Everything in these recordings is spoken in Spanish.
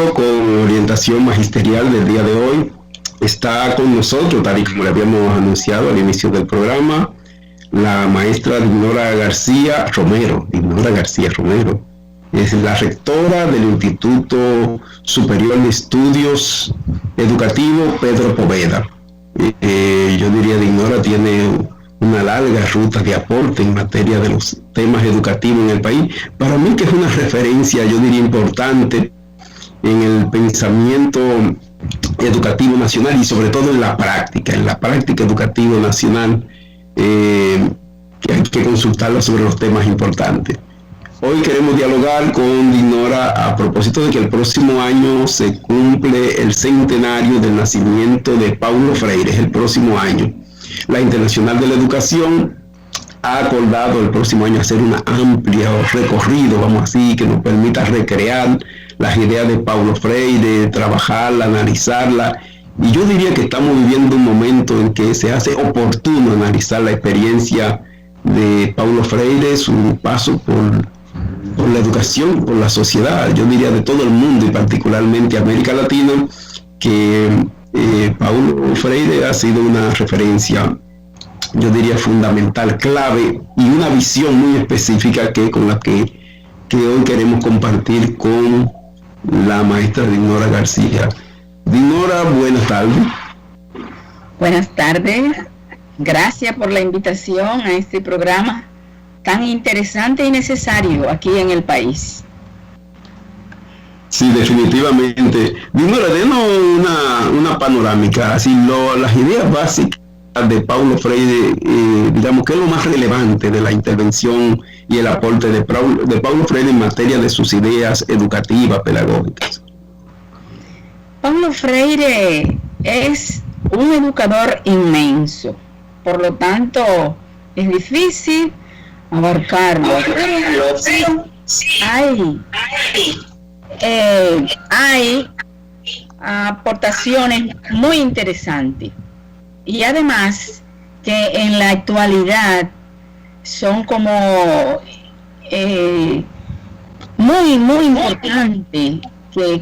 estudio con orientación magisterial del día de hoy. Está con nosotros, tal y como le habíamos anunciado al inicio del programa, la maestra Dinora García Romero. Es la rectora del Instituto Superior de Estudios Educativos Pedro Poveda. Yo diría Dinora tiene una larga ruta de aporte en materia de los temas educativos en el país. Para mí que es una referencia, yo diría, importante en el pensamiento educativo nacional y sobre todo en la práctica educativa nacional, que hay que consultarla sobre los temas importantes. Hoy queremos dialogar con Dinora a propósito de que el próximo año se cumple el centenario del nacimiento de Paulo Freire, es el próximo año. La Internacional de la Educación ha acordado el próximo año hacer una amplia recorrido, vamos así, que nos permita recrear las ideas de Paulo Freire, trabajarla, analizarla, y yo diría que estamos viviendo un momento en que se hace oportuno analizar la experiencia de Paulo Freire, su paso por la educación, por la sociedad, yo diría de todo el mundo y particularmente América Latina, que Paulo Freire ha sido una referencia, yo diría fundamental, clave y una visión muy específica con la que hoy queremos compartir con la maestra Dinora García. Dinora, buenas tardes. Buenas tardes, gracias por la invitación a este programa tan interesante y necesario aquí en el país. Sí, definitivamente. Dinora, denos una panorámica, así las ideas básicas de Paulo Freire, digamos, ¿qué es lo más relevante de la intervención y el aporte de Paulo Freire en materia de sus ideas educativas, pedagógicas? Paulo Freire es un educador inmenso, por lo tanto es difícil abarcarlo. Hay aportaciones muy interesantes y además que en la actualidad son como muy importantes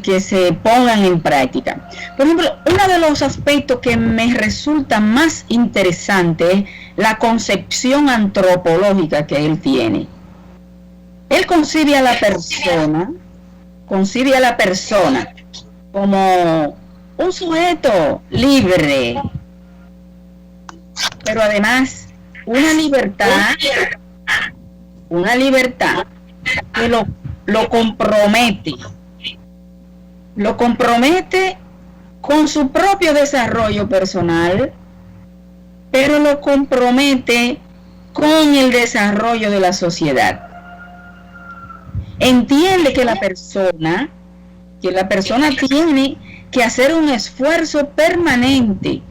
que se pongan en práctica. Por ejemplo, uno de los aspectos que me resulta más interesante es la concepción antropológica que él tiene. Él concibe a la persona como un sujeto libre, pero además una libertad que lo compromete con su propio desarrollo personal, pero lo compromete con el desarrollo de la sociedad. Entiende que la persona tiene que hacer un esfuerzo permanente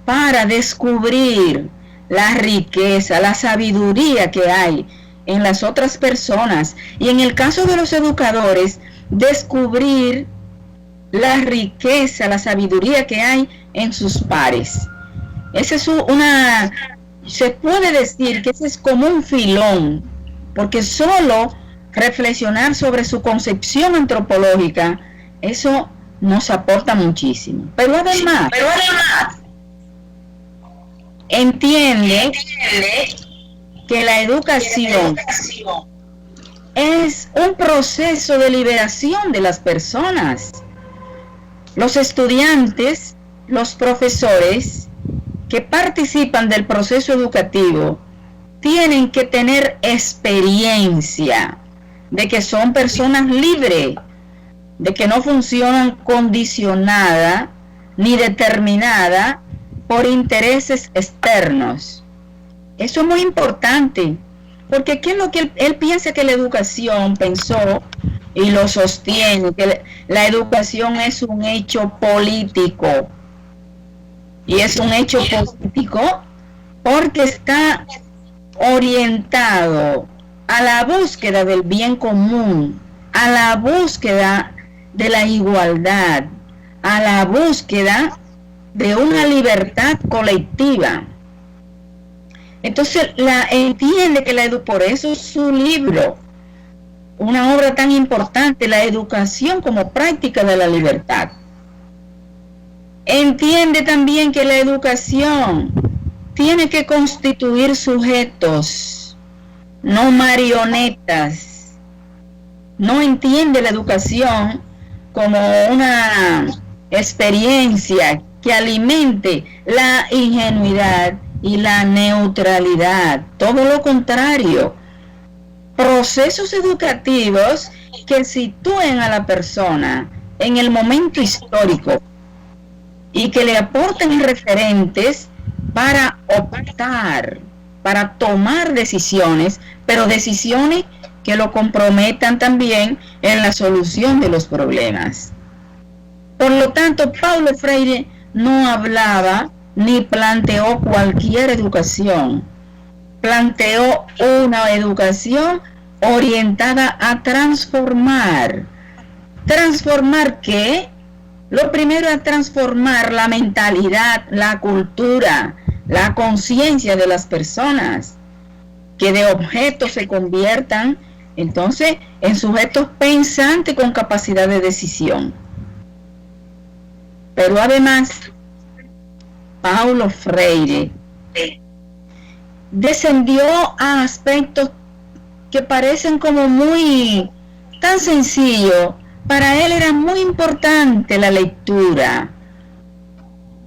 para descubrir la riqueza, la sabiduría que hay en las otras personas, y en el caso de los educadores, descubrir la riqueza, la sabiduría que hay en sus pares. Esa es se puede decir que ese es como un filón, porque solo reflexionar sobre su concepción antropológica, eso nos aporta muchísimo. Pero además entiende que la educación es un proceso de liberación de las personas. Los estudiantes, los profesores que participan del proceso educativo tienen que tener experiencia de que son personas libres, de que no funcionan condicionada ni determinada por intereses externos. Eso es muy importante, porque ¿qué es lo que él piensa que la educación pensó y lo sostiene? Que la educación es un hecho político, y es un hecho político porque está orientado a la búsqueda del bien común, a la búsqueda de la igualdad, a la búsqueda de una libertad colectiva. Entonces entiende que por eso su libro una obra tan importante, la educación como práctica de la libertad. Entiende también que la educación tiene que constituir sujetos, no marionetas. No entiende la educación como una experiencia que alimente la ingenuidad y la neutralidad. Todo lo contrario. Procesos educativos que sitúen a la persona en el momento histórico y que le aporten referentes para optar, para tomar decisiones, pero decisiones que lo comprometan también en la solución de los problemas. Por lo tanto, Paulo Freire no hablaba ni planteó cualquier educación. Planteó una educación orientada a transformar. ¿Transformar qué? Lo primero es transformar la mentalidad, la cultura, la conciencia de las personas, que de objetos se conviertan entonces en sujetos pensantes con capacidad de decisión. Pero además, Paulo Freire descendió a aspectos que parecen como muy tan sencillos. Para él era muy importante la lectura.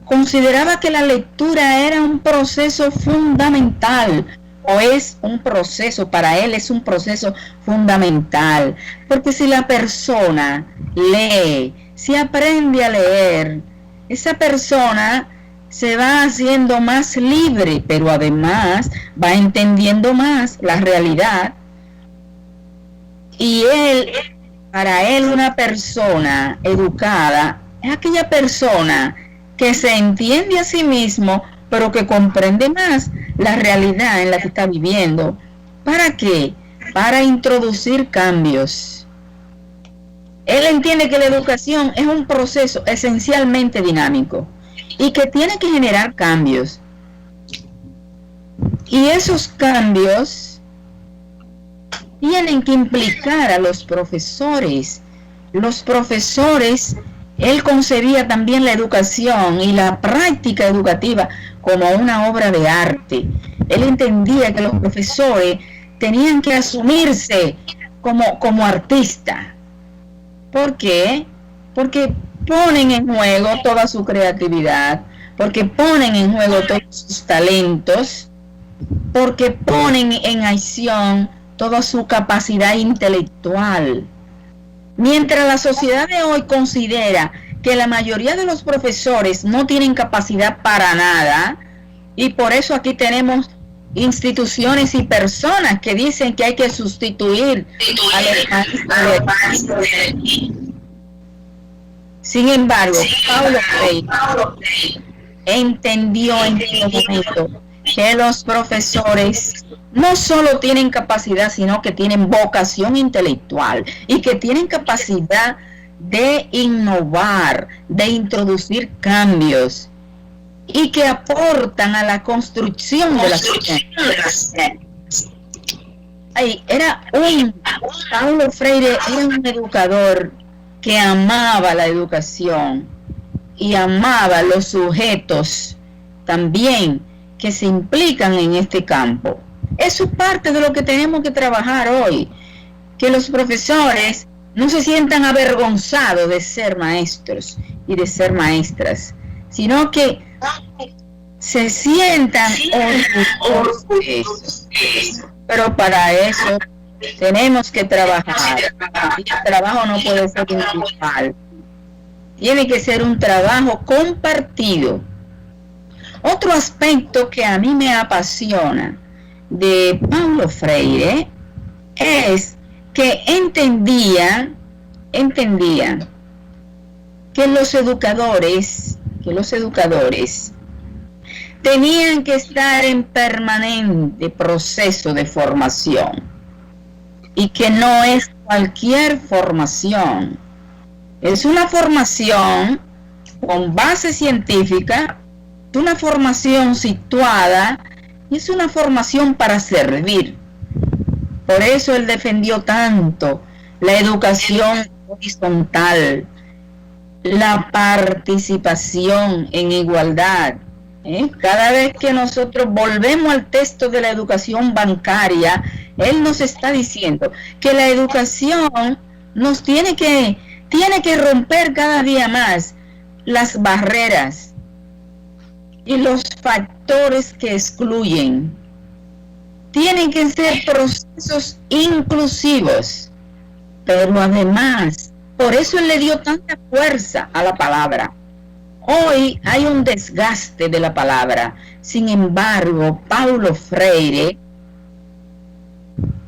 Consideraba que la lectura era un proceso fundamental, o es un proceso, para él es un proceso fundamental, porque si la persona lee, si aprende a leer, esa persona se va haciendo más libre, pero además va entendiendo más la realidad. Y para él una persona educada es aquella persona que se entiende a sí mismo, pero que comprende más la realidad en la que está viviendo. ¿Para qué? Para introducir cambios. Él entiende que la educación es un proceso esencialmente dinámico y que tiene que generar cambios. Y esos cambios tienen que implicar a los profesores. Los profesores, él concebía también la educación y la práctica educativa como una obra de arte. Él entendía que los profesores tenían que asumirse como artistas. ¿Por qué? Porque ponen en juego toda su creatividad, porque ponen en juego todos sus talentos, porque ponen en acción toda su capacidad intelectual. Mientras la sociedad de hoy considera que la mayoría de los profesores no tienen capacidad para nada, y por eso aquí tenemos instituciones y personas que dicen que hay que sustituir a los maestros. Sin embargo, Paulo Freire entendió en este momento que los profesores no solo tienen capacidad, sino que tienen vocación intelectual y que tienen capacidad de innovar, de introducir cambios y que aportan a la construcción de la sociedad. Paulo Freire era un educador que amaba la educación y amaba los sujetos también que se implican en este campo. Eso es parte de lo que tenemos que trabajar hoy, que los profesores no se sientan avergonzados de ser maestros y de ser maestras, sino que se sientan orgullosos de eso. Pero para eso tenemos que trabajar. Y el trabajo no puede ser individual. Tiene que ser un trabajo compartido. Otro aspecto que a mí me apasiona de Paulo Freire es que entendía que los educadores tenían que estar en permanente proceso de formación y que no es cualquier formación, es una formación con base científica, una formación situada y es una formación para servir. Por eso él defendió tanto la educación horizontal, la participación en igualdad. Cada vez que nosotros volvemos al texto de la educación bancaria, él nos está diciendo que la educación nos tiene que romper cada día más las barreras y los factores que excluyen. Tienen que ser procesos inclusivos, pero además, por eso él le dio tanta fuerza a la palabra. Hoy hay un desgaste de la palabra. Sin embargo, Paulo Freire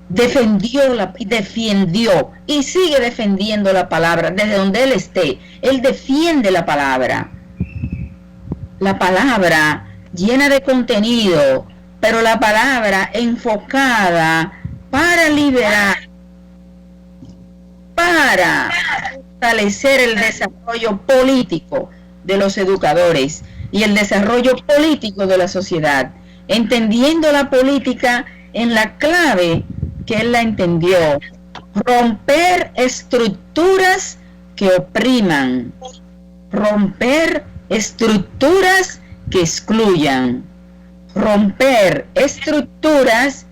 defendió y sigue defendiendo la palabra desde donde él esté. Él defiende la palabra llena de contenido, pero la palabra enfocada para liberar, para fortalecer el desarrollo político de los educadores y el desarrollo político de la sociedad, entendiendo la política en la clave que él la entendió: romper estructuras que opriman, romper estructuras que excluyan, romper estructuras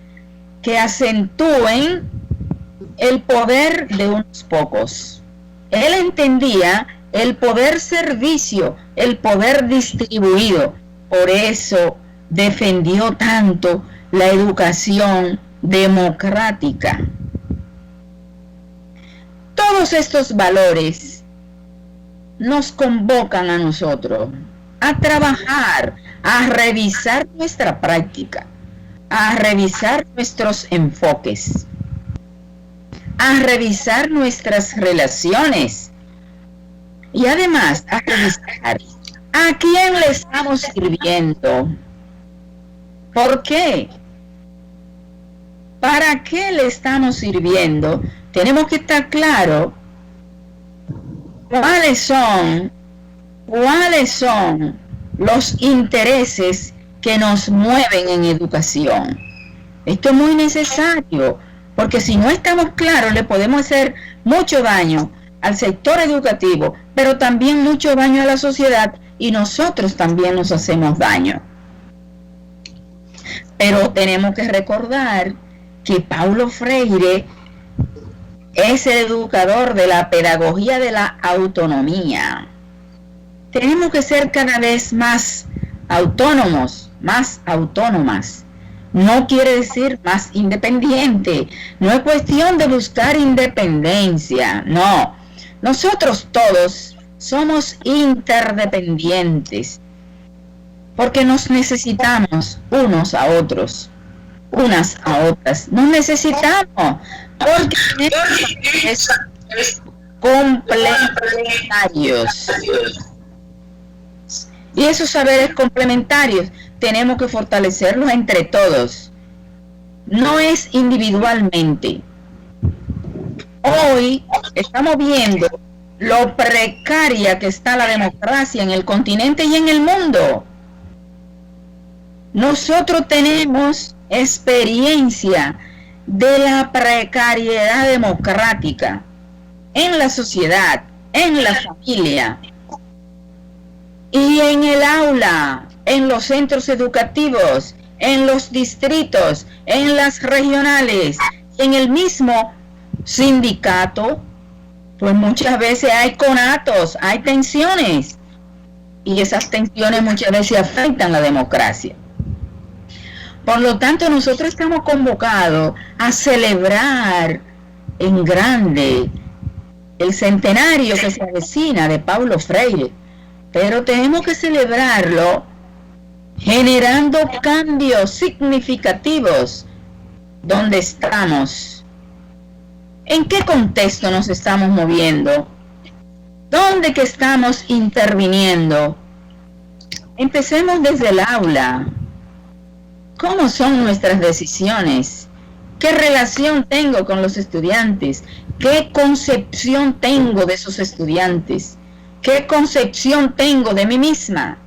que acentúen el poder de unos pocos. Él entendía el poder servicio, el poder distribuido. Por eso defendió tanto la educación democrática. Todos estos valores nos convocan a nosotros a trabajar, a revisar nuestra práctica, a revisar nuestros enfoques, a revisar nuestras relaciones y además a revisar a quién le estamos sirviendo. ¿Por qué? ¿Para qué le estamos sirviendo? Tenemos que estar claros cuáles son los intereses que nos mueven en educación. Esto es muy necesario, porque si no estamos claros le podemos hacer mucho daño al sector educativo, pero también mucho daño a la sociedad, y nosotros también nos hacemos daño. Pero tenemos que recordar que Paulo Freire es el educador de la pedagogía de la autonomía. Tenemos que ser cada vez más autónomos, más autónomas. No quiere decir más independiente. No es cuestión de buscar independencia, no. Nosotros todos somos interdependientes, porque nos necesitamos unos a otros, unas a otras. Nos necesitamos, porque tenemos complementarios. Y esos saberes complementarios tenemos que fortalecerlos entre todos. No es individualmente. Hoy estamos viendo lo precaria que está la democracia en el continente y en el mundo. Nosotros tenemos experiencia de la precariedad democrática en la sociedad, en la familia y en el aula, en los centros educativos, en los distritos, en las regionales, en el mismo sindicato. Pues muchas veces hay conatos, hay tensiones, y esas tensiones muchas veces afectan la democracia. Por lo tanto, nosotros estamos convocados a celebrar en grande el centenario que se avecina de Paulo Freire, pero tenemos que celebrarlo generando cambios significativos donde estamos. ¿En qué contexto nos estamos moviendo? ¿Dónde que estamos interviniendo? Empecemos desde el aula. ¿Cómo son nuestras decisiones? ¿Qué relación tengo con los estudiantes? ¿Qué concepción tengo de esos estudiantes? ¿Qué concepción tengo de mí misma?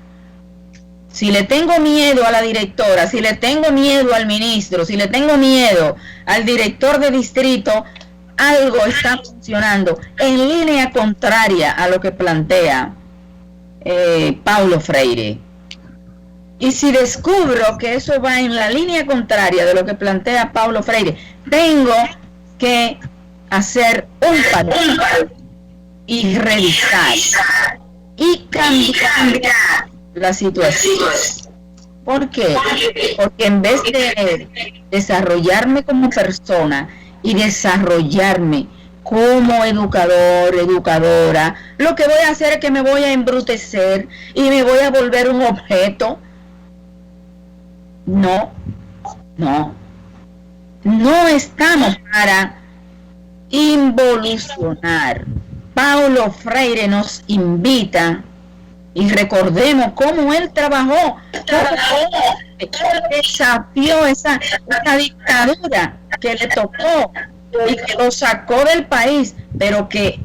si le tengo miedo a la directora, si le tengo miedo al ministro, si le tengo miedo al director de distrito, algo está funcionando en línea contraria a lo que plantea Paulo Freire. Y si descubro que eso va en la línea contraria de lo que plantea Paulo Freire, tengo que hacer un parón y revisar y cambiar la situación. ¿Por qué? Porque en vez de desarrollarme como persona y desarrollarme como educador, educadora, lo que voy a hacer es que me voy a embrutecer y me voy a volver un objeto. No estamos para involucionar. Paulo Freire nos invita, y recordemos cómo él trabajó, cómo él desafió esa dictadura que le tocó y que lo sacó del país, pero que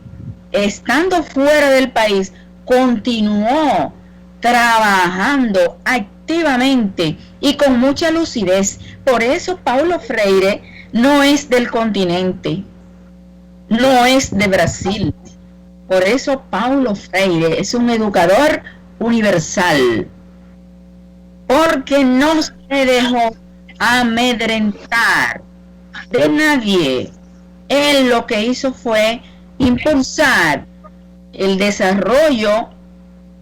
estando fuera del país continuó trabajando activamente y con mucha lucidez. Por eso Paulo Freire no es del continente, no es de Brasil. Por eso Paulo Freire es un educador universal, porque no se dejó amedrentar de nadie. Él lo que hizo fue impulsar el desarrollo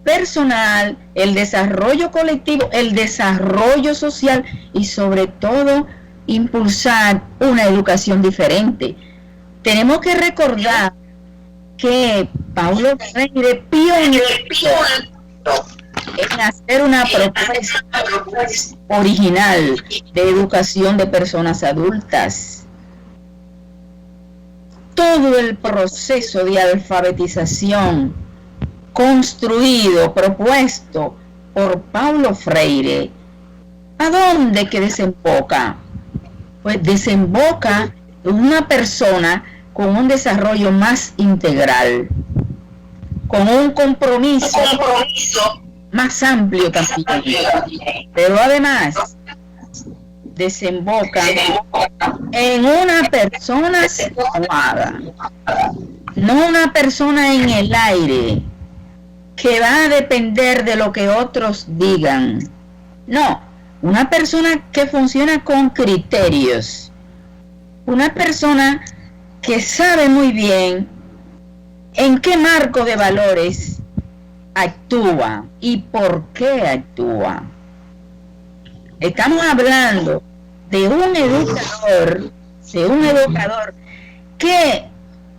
personal, el desarrollo colectivo, el desarrollo social y sobre todo impulsar una educación diferente. Tenemos que recordar que Paulo Freire pionero en hacer una propuesta original de educación de personas adultas. Todo el proceso de alfabetización construido, propuesto por Paulo Freire, ¿a dónde que desemboca? Pues desemboca en una persona con un desarrollo más integral, con un compromiso más amplio también, pero además desemboca en una persona situada, no una persona en el aire que va a depender de lo que otros digan, no, una persona que funciona con criterios, una persona que sabe muy bien en qué marco de valores actúa y por qué actúa. Estamos hablando de un educador que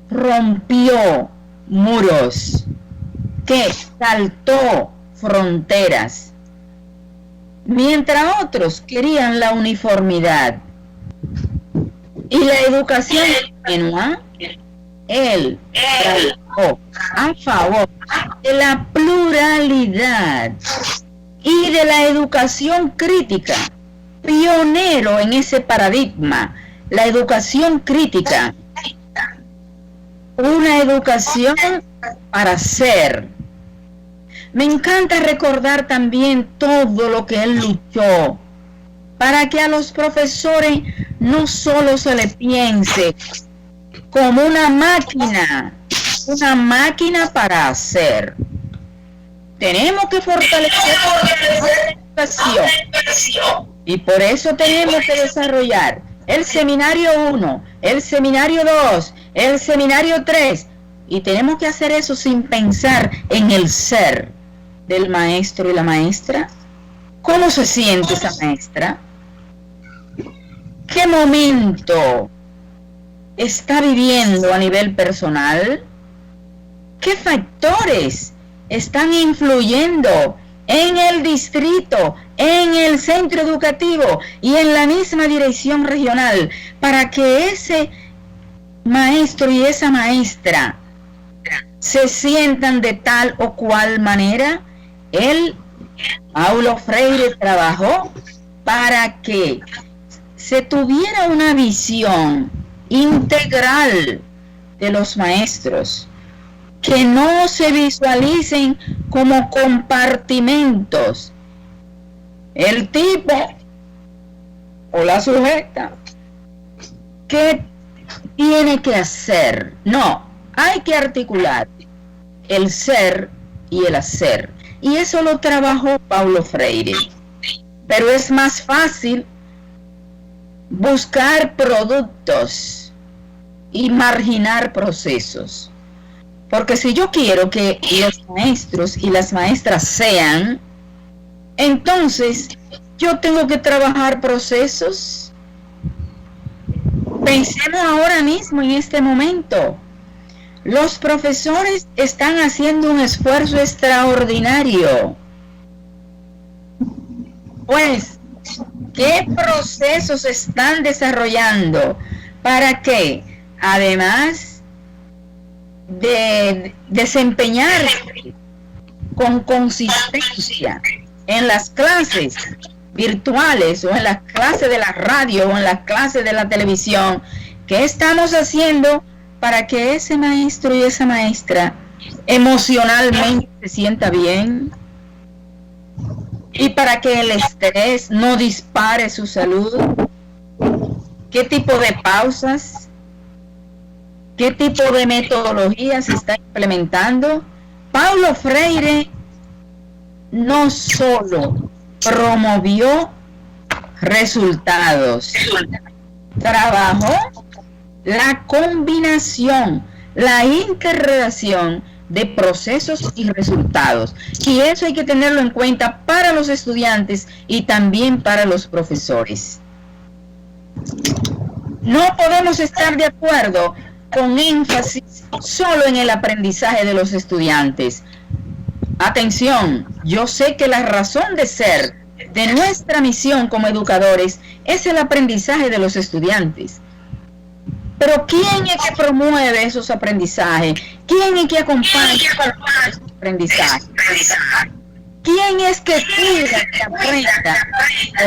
rompió muros, que saltó fronteras, mientras otros querían la uniformidad y la educación ingenua. Él trabajó a favor de la pluralidad y de la educación crítica, pionero en ese paradigma, la educación crítica, una educación para ser. Me encanta recordar también todo lo que él luchó para que a los profesores no solo se le piense como una máquina para hacer. Tenemos que fortalecer la educación y por eso tenemos que desarrollar el seminario 1, el seminario 2, el seminario 3 y tenemos que hacer eso sin pensar en el ser del maestro y la maestra. ¿Cómo se siente esa maestra? ¿Qué momento está viviendo a nivel personal? ¿Qué factores están influyendo en el distrito, en el centro educativo y en la misma dirección regional para que ese maestro y esa maestra se sientan de tal o cual manera? Paulo Freire trabajó para que se tuviera una visión integral de los maestros, que no se visualicen como compartimentos el tipo o la sujeta, ¿qué tiene que hacer? No, hay que articular el ser y el hacer. Y eso lo trabajó Paulo Freire. Pero es más fácil buscar productos y marginar procesos. Porque si yo quiero que los maestros y las maestras sean, entonces yo tengo que trabajar procesos. Pensemos ahora mismo en este momento. Los profesores están haciendo un esfuerzo extraordinario. Pues, ¿qué procesos están desarrollando para que, además de desempeñarse con consistencia en las clases virtuales o en las clases de la radio o en las clases de la televisión, qué estamos haciendo para que ese maestro y esa maestra emocionalmente se sienta bien y para que el estrés no dispare su salud? ¿Qué tipo de pausas? ¿Qué tipo de metodología se está implementando? Paulo Freire no solo promovió resultados, trabajó la combinación, la interrelación de procesos y resultados. Y eso hay que tenerlo en cuenta para los estudiantes y también para los profesores. No podemos estar de acuerdo con énfasis solo en el aprendizaje de los estudiantes. Atención, yo sé que la razón de ser de nuestra misión como educadores es el aprendizaje de los estudiantes. Pero ¿quién es que promueve esos aprendizajes? ¿Quién es que acompaña esos aprendizajes? ¿Quién es que cuida que aprenda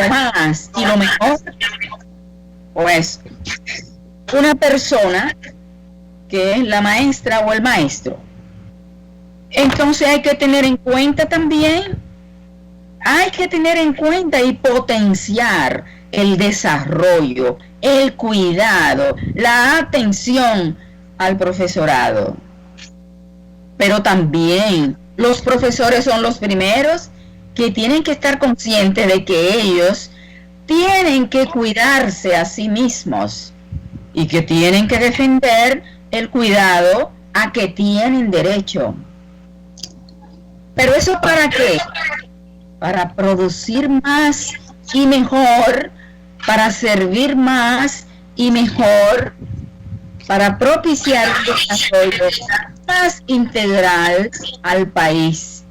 lo más y lo mejor? Pues una persona que es la maestra o el maestro. Entonces hay que tener en cuenta también, hay que tener en cuenta y potenciar el desarrollo, el cuidado, la atención al profesorado. Pero también los profesores son los primeros que tienen que estar conscientes de que ellos tienen que cuidarse a sí mismos y que tienen que defender el cuidado a que tienen derecho. ¿Pero eso para qué? Para producir más y mejor, para servir más y mejor, para propiciar un desarrollo más integral al país.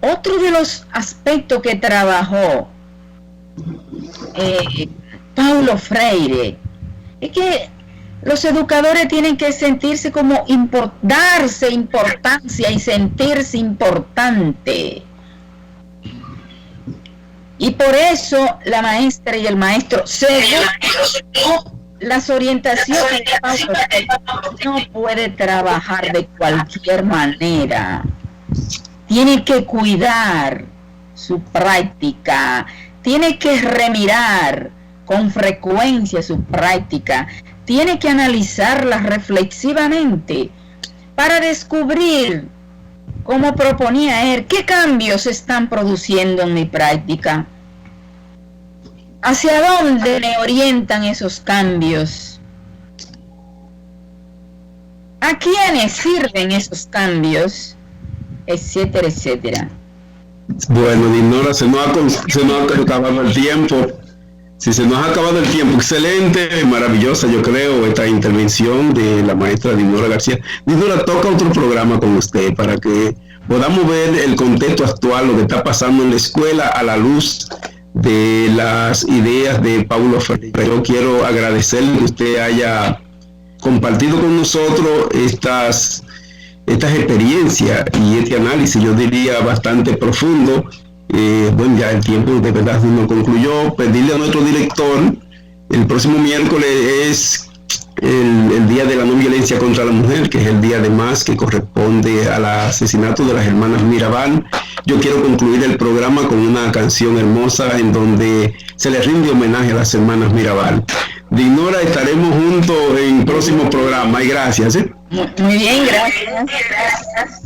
Otro de los aspectos que trabajó Paulo Freire es que los educadores tienen que sentirse como darse importancia y sentirse importante. Y por eso la maestra y el maestro, según las orientaciones de Paulo Freire, no puede trabajar de cualquier manera. Tiene que cuidar su práctica, tiene que remirar con frecuencia su práctica, tiene que analizarla reflexivamente para descubrir, como proponía él, qué cambios se están produciendo en mi práctica, hacia dónde me orientan esos cambios, a quiénes sirven esos cambios, etcétera, etcétera. Bueno, Dinora, se nos ha acabado el tiempo. Si se nos ha acabado el tiempo, excelente, maravillosa, yo creo, esta intervención de la maestra Dinora García. Dinora, toca otro programa con usted para que podamos ver el contexto actual, lo que está pasando en la escuela a la luz de las ideas de Paulo Freire. Yo quiero agradecerle que usted haya compartido con nosotros estas experiencias y este análisis, yo diría bastante profundo. Bueno, ya el tiempo de verdad no concluyó. Pedirle a nuestro director, el próximo miércoles es el Día de la No Violencia contra la Mujer, que es el día además que corresponde al asesinato de las hermanas Mirabal. yo quiero concluir el programa con una canción hermosa en donde se le rinde homenaje a las hermanas Mirabal. Dinora, estaremos juntos en próximo programa y gracias. Muy bien, gracias.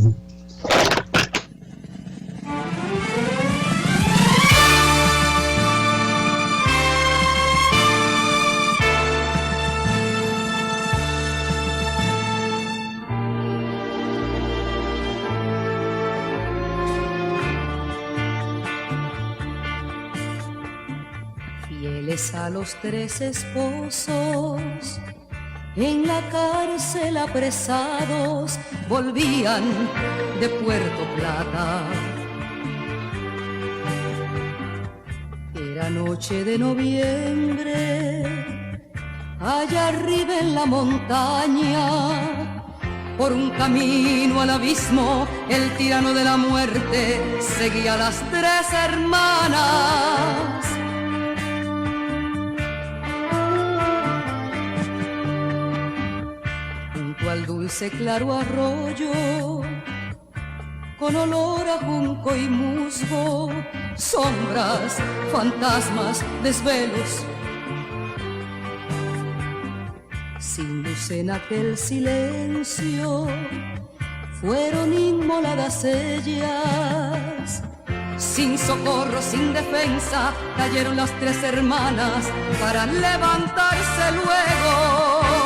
Fieles a los 3 esposos, en la cárcel apresados, volvían de Puerto Plata. Era noche de noviembre, allá arriba en la montaña, por un camino al abismo, el tirano de la muerte seguía a las 3 hermanas. Al dulce claro arroyo, con olor a junco y musgo, sombras, fantasmas, desvelos. Sin luz en aquel silencio, fueron inmoladas ellas. Sin socorro, sin defensa, cayeron las 3 hermanas para levantarse luego.